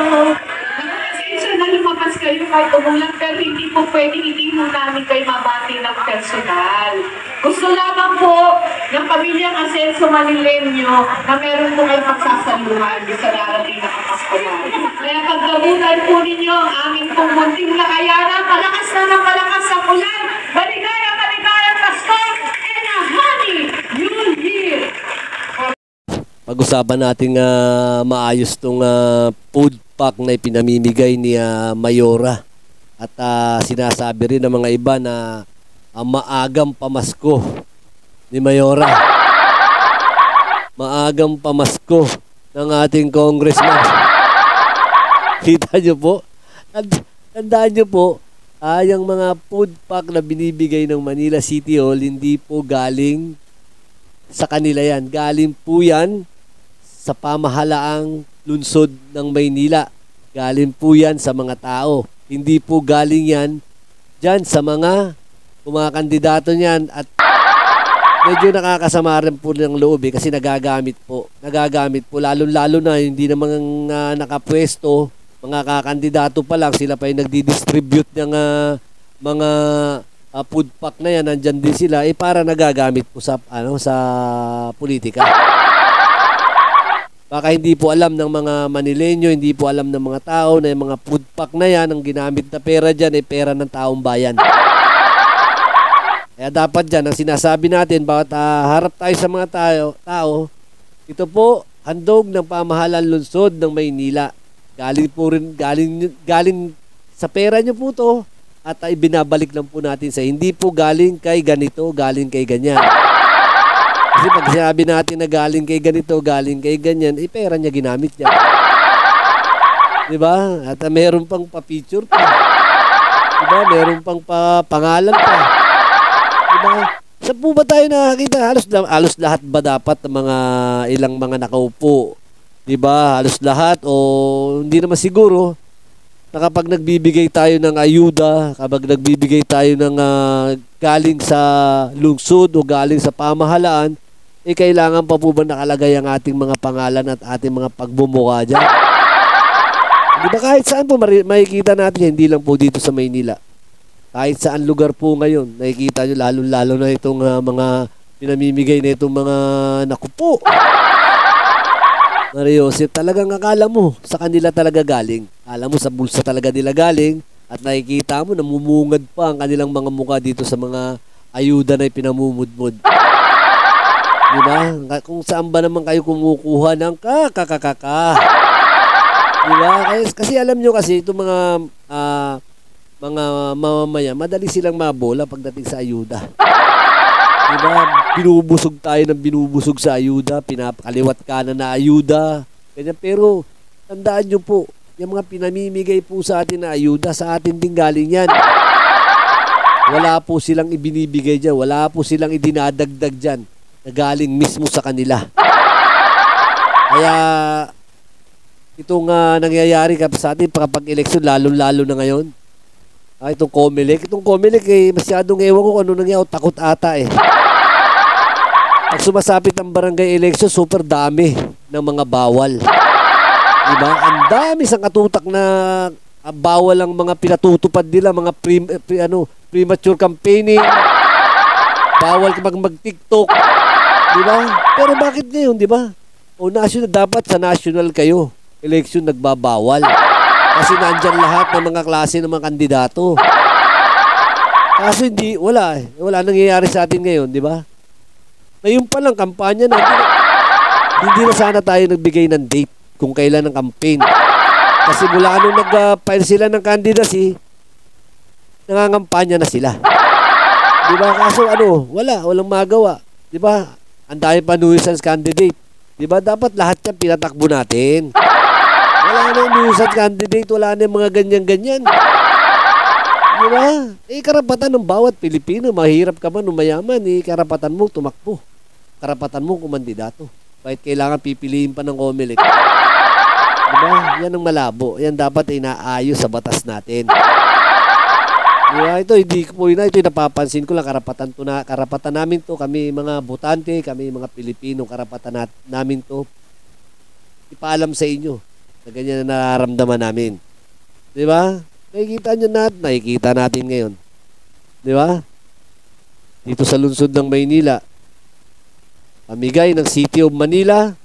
Pasensya na lumabas kayo kahit umulan, pero hindi po pwedeng hindi mo namin kayo mabati ng personal. Gusto lamang po ng pamilyang Asenso Manileño na meron po kayong pagsasaluhan sa darating na kapaskuhan. Kaya pagkabutan po ninyo ang aming pong munting nakayanan, malakas na ng malakas sa ulan, maligaya, Pasko, and a happy New Year! Pag-usapan natin maayos tong food pack na ipinamimigay ni Mayora. At sinasabi rin ng mga iba na maagang pamasko ni Mayora. Maagang pamasko ng ating congressman. Kita nyo po? Tandaan nyo po, yung mga food pack na binibigay ng Manila City Hall, hindi po galing sa kanila yan. Galing po yan sa pamahalaang lungsod ng Maynila. Galing po yan sa mga tao. Hindi po galing yan dyan sa mga kandidato niyan. At medyo nakakasama rin po ng loob kasi nagagamit po. Nagagamit po lalo-lalo na hindi naman nakapwesto. Mga kakandidato pa lang, sila pa yung nagdi-distribute ng mga food pack na yan. Nandyan din sila para nagagamit po sa politika. Baka hindi po alam ng mga Manileño, hindi po alam ng mga tao na yung mga food pack na yan, ang ginamit na pera dyan ay pera ng taong bayan. Kaya dapat dyan, ang sinasabi natin, bawat harap tayo sa mga tao, ito po, handog ng pamahalaan lungsod ng Maynila. Galing po rin, galing sa pera nyo po to, at ibinabalik lang po natin sa hindi po galing kay ganito, galing kay ganyan. Kasi pag sinabi natin na galing kay ganito, galing kay ganyan, pera niya ginamit niya. Diba? At meron pang pa-picture pa. Diba? Meron pang pangalan pa. Diba? Saan po ba tayo nakakita? Halos lahat ba dapat ng mga ilang mga nakaupo? Diba? Halos lahat o hindi naman siguro na kapag nagbibigay tayo ng ayuda, kapag nagbibigay tayo ng galing sa lungsod o galing sa pamahalaan, kailangan pa po ba nakalagay ang ating mga pangalan at ating mga pagbumuka dyan? Di ba kahit saan po makikita natin, hindi lang po dito sa Maynila. Kahit saan lugar po ngayon, nakikita nyo lalo-lalo na itong mga pinamimigay na itong mga nakupo. Mariosep, talagang akala mo sa kanila talaga galing. Alam mo sa bulsa talaga nila galing at nakikita mo namumungad pa ang kanilang mga mukha dito sa mga ayuda na ipinamumudmud. Diba? Kung saan ba naman kayo kumukuha ng kakakakaka. Diba? Kasi alam nyo kasi itong mga mamamaya, madali silang mabola pagdating sa ayuda. Diba? Binubusog tayo ng binubusog sa ayuda, pinapakaliwat kanan na ayuda. Ganyan. Pero tandaan nyo po, yung mga pinamimigay po sa atin na ayuda, sa atin din galing yan. Wala po silang ibinibigay dyan, wala po silang idinadagdag dyan na galing mismo sa kanila. Kaya itong nangyayari sa atin kapag eleksyon, lalo-lalo na ngayon, itong Comelec, masyadong ewan ko kung ano nangyayari, takot ata Pag sumasapit ang barangay election, super dami ng mga bawal. Diba? Ang dami sa katutak na bawal ang mga pinatutupad nila, mga premature campaigning, bawal mag-TikTok. Diba? Pero bakit ngayon, diba? O national, dapat sa national kayo, election nagbabawal. Kasi nandyan lahat ng mga klase ng mga kandidato. Kaso wala nangyayari sa atin ngayon, diba? Ngayon pa lang, kampanya na, hindi na sana tayo nagbigay ng date kung kailan ang campaign. Kasi mula nung nag-file sila ng candidacy, nangangampanya na sila. Diba? Kaso walang magawa. Diba? Ang dami pa nuisance candidate. Diba? Dapat lahat yan pinatakbo natin. Wala na nuisance candidate, wala na mga ganyan-ganyan. Diba? Karapatan ng bawat Pilipino, mahirap ka man o mayaman, karapatan mo tumakbo. Karapatan mo kumandidato. Kahit kailangan pipiliin pa ng Comelec. Diba? Yan ang malabo. Yan dapat inaayos sa batas natin. Diba? Ito yung napapansin ko lang, karapatan namin to, kami mga botante, kami mga Pilipino, karapatan namin to. Ipaalam sa inyo Na ganyan na nararamdaman namin. Di ba? Nakikita natin ngayon. Di ba? Dito sa lungsod ng Maynila, pamigay ng City of Manila,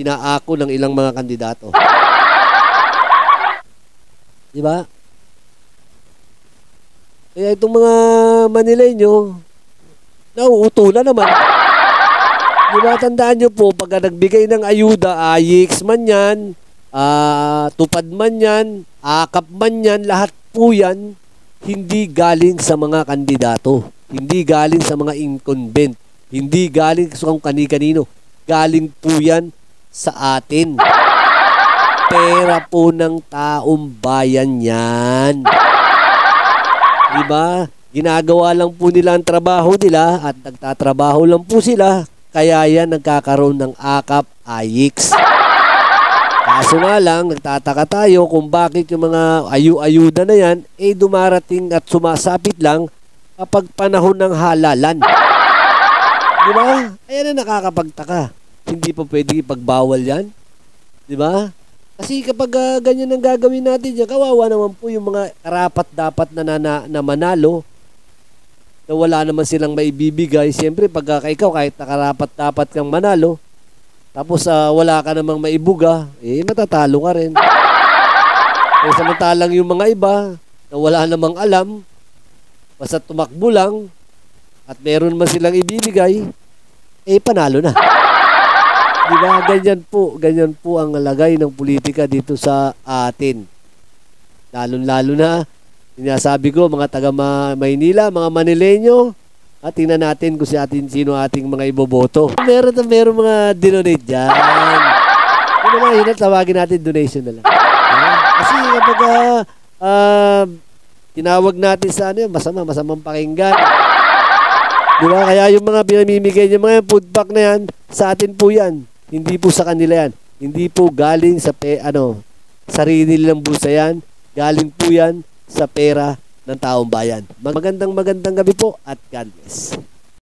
inaako ng ilang mga kandidato. Di ba? Kaya itong mga Manileño, nauuto na naman. Di ba? Tandaan nyo po, pagka nagbigay ng ayuda, AYIX man yan, tupad man yan, akap man yan, lahat po yan, hindi galing sa mga kandidato. Hindi galing sa mga incumbent. Hindi galing sa kung kani-kanino. Galing po yan sa atin. Pera po ng taong bayan yan. Diba? Ginagawa lang po nila ang trabaho nila at nagtatrabaho lang po sila. Kaya yan nagkakaroon ng akap, AYIX. Kaso nga lang, nagtataka tayo kung bakit yung mga ayuda na yan dumarating at sumasapit lang kapag panahon ng halalan. Diba? Ayan na nakakapagtaka. Hindi pa pwede ipagbawal yan. Diba? Kasi kapag ganyan ang gagawin natin dyan, kawawa naman po yung mga karapat-dapat na manalo na wala naman silang maibibigay. Siyempre, pag ikaw kahit nakarapat-dapat kang manalo, tapos wala ka namang maibuga, matatalo ka rin. Samantalang yung mga iba na wala namang alam, basta tumakbo lang at meron man silang ibibigay, panalo na. Diba? Ganyan po ang lagay ng politika dito sa atin. Lalo na, sinasabi ko, mga taga Maynila, mga Manileño, at tingnan natin kung sino ating mga iboboto. Meron mga donate dyan. Yun tawagin natin donation na lang. Kasi kapag tinawag natin sa masamang pakinggan. Diba? Kaya yung mga pinamimigay niya, mga food pack na yan, sa atin po yan. Hindi po sa kanila yan. Hindi po galing sa sarili nilang bulsa yan. Galing po yan sa pera ng taong bayan. Magandang gabi po at God bless.